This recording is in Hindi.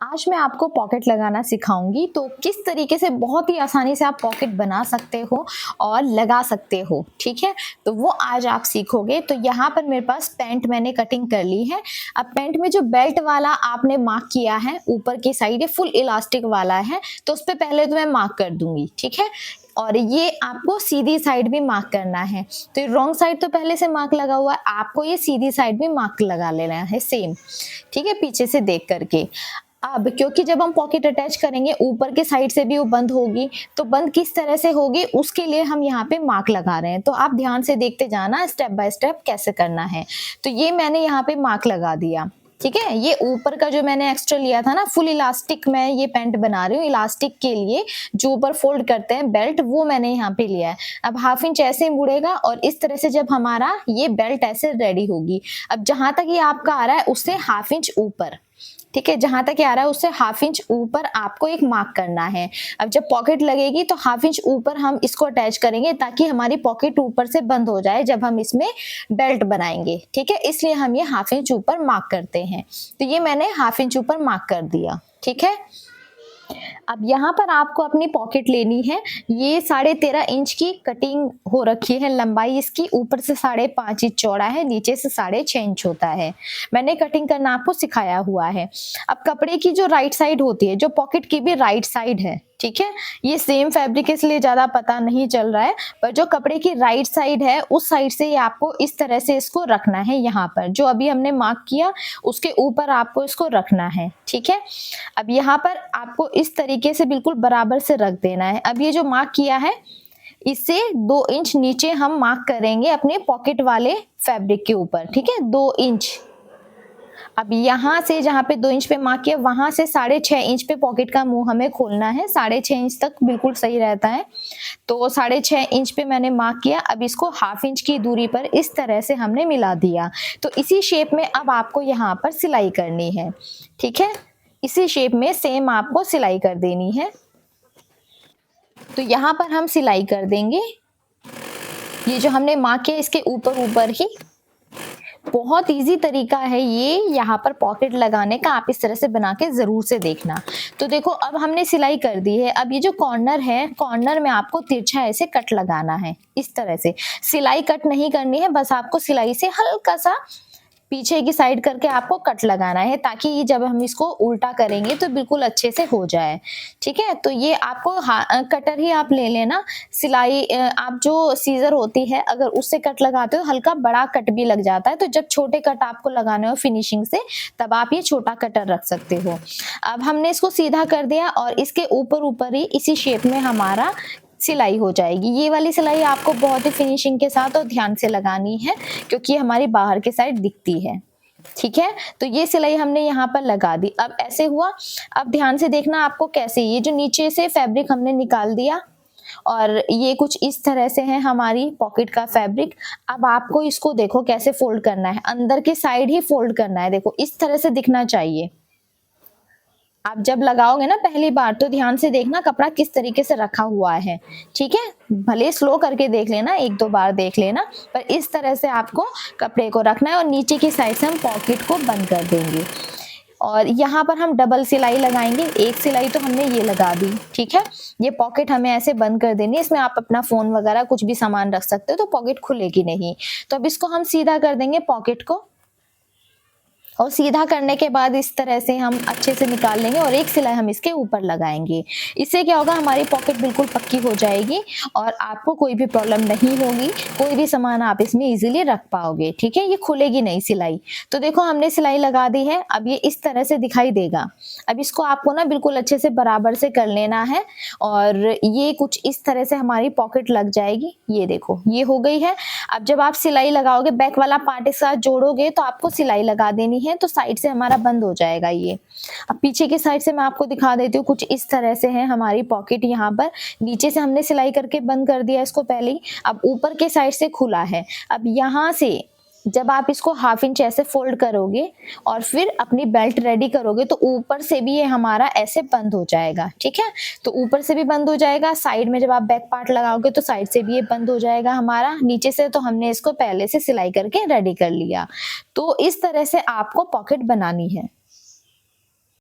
आज मैं आपको पॉकेट लगाना सिखाऊंगी। तो किस तरीके से बहुत ही आसानी से आप पॉकेट बना सकते हो और लगा सकते हो, ठीक है। तो वो आज आप सीखोगे। तो यहाँ पर मेरे पास पैंट मैंने कटिंग कर ली है। अब पैंट में जो बेल्ट वाला आपने मार्क किया है, ऊपर की साइड ये फुल इलास्टिक वाला है, तो उस पर पहले तो मैं मार्क कर दूंगी, ठीक है। और ये आपको सीधी साइड भी मार्क करना है। तो रॉन्ग साइड तो पहले से मार्क लगा हुआ है, आपको ये सीधी साइड भी मार्क लगा लेना है सेम, ठीक है, पीछे से देख करके। अब क्योंकि जब हम पॉकेट अटैच करेंगे ऊपर के साइड से भी वो बंद होगी, तो बंद किस तरह से होगी उसके लिए हम यहाँ पे मार्क लगा रहे हैं। तो आप ध्यान से देखते जाना स्टेप बाय स्टेप कैसे करना है। तो ये मैंने यहाँ पे मार्क लगा दिया, ठीक है। ये ऊपर का जो मैंने एक्स्ट्रा लिया था ना, फुल इलास्टिक मैं ये पैंट बना रही हूँ, इलास्टिक के लिए जो ऊपर फोल्ड करते हैं बेल्ट, वो मैंने यहाँ पे लिया है। अब हाफ इंच ऐसे मुड़ेगा और इस तरह से जब हमारा ये बेल्ट ऐसे रेडी होगी। अब जहां तक ये आपका आ रहा है उससे हाफ इंच ऊपर, ठीक है, जहां तक ये आ रहा है उससे हाफ इंच ऊपर आपको एक मार्क करना है। अब जब पॉकेट लगेगी तो हाफ इंच ऊपर हम इसको अटैच करेंगे ताकि हमारी पॉकेट ऊपर से बंद हो जाए जब हम इसमें बेल्ट बनाएंगे, ठीक है। इसलिए हम ये हाफ इंच ऊपर मार्क करते हैं। तो ये मैंने हाफ इंच ऊपर मार्क कर दिया, ठीक है। अब यहाँ पर आपको अपनी पॉकेट लेनी है। ये 13.5 इंच की कटिंग हो रखी है, लंबाई इसकी ऊपर से 5.5 इंच चौड़ा है, नीचे से 6.5 इंच होता है। मैंने कटिंग करना आपको सिखाया हुआ है। अब कपड़े की जो राइट साइड होती है, जो पॉकेट की भी राइट साइड है, ठीक है, ये सेम फैब्रिक इसलिए ज्यादा पता नहीं चल रहा है, पर जो कपड़े की राइट साइड है उस साइड से ये आपको इस तरह से इसको रखना है। यहाँ पर जो अभी हमने मार्क किया उसके ऊपर आपको इसको रखना है, ठीक है। अब यहाँ पर आपको इस तरीके से बिल्कुल बराबर से रख देना है। अब ये जो मार्क किया है इससे 2 इंच नीचे हम मार्क करेंगे अपने पॉकेट वाले फैब्रिक के ऊपर, ठीक है, 2 इंच। अब यहाँ से जहाँ पे 2 इंच पे मार्क किया वहां से 6.5 इंच पे पॉकेट का मुंह हमें खोलना है। 6.5 इंच तक बिल्कुल सही रहता है। तो 6.5 इंच पे मैंने मार्क किया। अब इसको हाफ इंच की दूरी पर इस तरह से हमने मिला दिया। तो इसी शेप में अब आपको यहाँ पर सिलाई करनी है, ठीक है। इसी शेप में सेम आपको सिलाई कर देनी है। तो यहाँ पर हम सिलाई कर देंगे। ये जो हमने मार्क किया इसके ऊपर ऊपर ही। बहुत इजी तरीका है ये यहाँ पर पॉकेट लगाने का, आप इस तरह से बना के जरूर से देखना। तो देखो अब हमने सिलाई कर दी है। अब ये जो कॉर्नर है, कॉर्नर में आपको तिरछा ऐसे कट लगाना है, इस तरह से। सिलाई कट नहीं करनी है, बस आपको सिलाई से हल्का सा पीछे की साइड करके आपको कट लगाना है ताकि जब हम इसको उल्टा करेंगे तो बिल्कुल अच्छे से हो जाए, ठीक है। तो ये आपको कटर ही आप ले लेना। सिलाई आप जो सीजर होती है अगर उससे कट लगाते हो हल्का बड़ा कट भी लग जाता है, तो जब छोटे कट आपको लगाने हो फिनिशिंग से तब आप ये छोटा कटर रख सकते हो। अब हमने इसको सीधा कर दिया और इसके ऊपर ऊपर ही इसी शेप में हमारा सिलाई हो जाएगी। ये वाली सिलाई आपको बहुत ही फिनिशिंग के साथ और ध्यान से लगानी है क्योंकि हमारी बाहर की साइड दिखती है, ठीक है। तो ये सिलाई हमने यहाँ पर लगा दी। अब ऐसे हुआ। अब ध्यान से देखना आपको कैसे, ये जो नीचे से फैब्रिक हमने निकाल दिया और ये कुछ इस तरह से है हमारी पॉकेट का फैब्रिक। अब आपको इसको देखो कैसे फोल्ड करना है, अंदर की साइड ही फोल्ड करना है। देखो इस तरह से दिखना चाहिए। आप जब लगाओगे ना पहली बार तो ध्यान से देखना कपड़ा किस तरीके से रखा हुआ है, ठीक है। भले स्लो करके देख लेना, 1-2 बार देख लेना, पर इस तरह से आपको कपड़े को रखना है और नीचे की साइड से हम पॉकेट को बंद कर देंगे। और यहाँ पर हम डबल सिलाई लगाएंगे। एक सिलाई तो हमने ये लगा दी, ठीक है। ये पॉकेट हमें ऐसे बंद कर देनी है। इसमें आप अपना फोन वगैरह कुछ भी सामान रख सकते हो तो पॉकेट खुलेगी नहीं। तो अब इसको हम सीधा कर देंगे पॉकेट को, और सीधा करने के बाद इस तरह से हम अच्छे से निकाल लेंगे और एक सिलाई हम इसके ऊपर लगाएंगे। इससे क्या होगा, हमारी पॉकेट बिल्कुल पक्की हो जाएगी और आपको कोई भी प्रॉब्लम नहीं होगी। कोई भी सामान आप इसमें इजीली रख पाओगे, ठीक है। ये खुलेगी नहीं सिलाई। तो देखो हमने सिलाई लगा दी है। अब ये इस तरह से दिखाई देगा। अब इसको आपको ना बिल्कुल अच्छे से बराबर से कर लेना है और ये कुछ इस तरह से हमारी पॉकेट लग जाएगी। ये देखो ये हो गई है। अब जब आप सिलाई लगाओगे बैक वाला पार्ट के साथ जोड़ोगे तो आपको सिलाई लगा देनी है, तो साइड से हमारा बंद हो जाएगा ये। अब पीछे की साइड से मैं आपको दिखा देती हूँ। कुछ इस तरह से है हमारी पॉकेट। यहाँ पर नीचे से हमने सिलाई करके बंद कर दिया इसको पहले ही। अब ऊपर के साइड से खुला है। अब यहाँ से जब आप इसको हाफ इंच ऐसे फोल्ड करोगे और फिर अपनी बेल्ट रेडी करोगे तो ऊपर से भी ये हमारा ऐसे बंद हो जाएगा, ठीक है। तो ऊपर से भी बंद हो जाएगा, साइड में जब आप बैक पार्ट लगाओगे तो साइड से भी ये बंद हो जाएगा हमारा। नीचे से तो हमने इसको पहले से सिलाई करके रेडी कर लिया। तो इस तरह से आपको पॉकेट बनानी है।